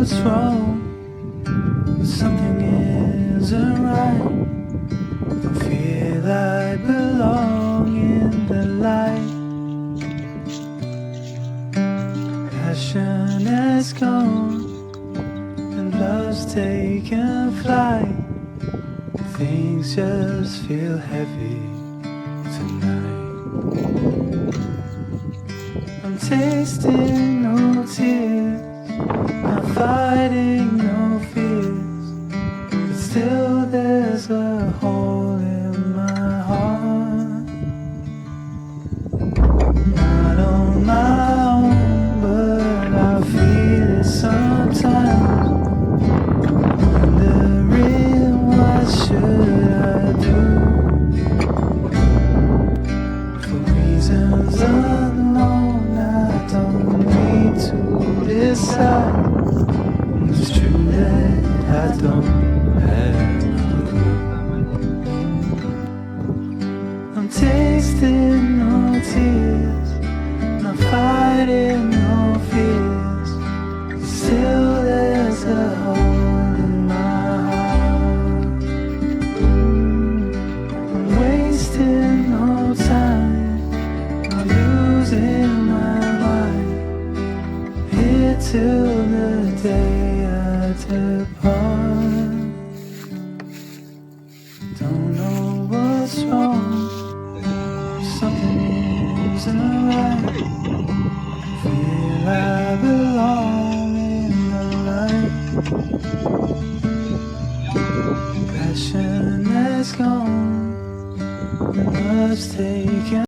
what's wrong. Something isn't right. Don't feel I belong in the light. Passion has gone and love's taken flight. Things just feel heavy tonight. I'm tasting no tears, I'm fighting no fears, but still there's a hole in my heart. Not on my own, but I feel it sometimes. Wondering what should I do? For reasons unknown, I don't need to decide. It's true that I don't have a clue. I'm tasting no tears, not fighting no fears. Still there's a hole in my heart. I'm wasting no time, I'm losing my mind. Here till the day I depart. Don't know what's wrong, something isn't right. Feel I belong in the light. Passion has gone, and love's taken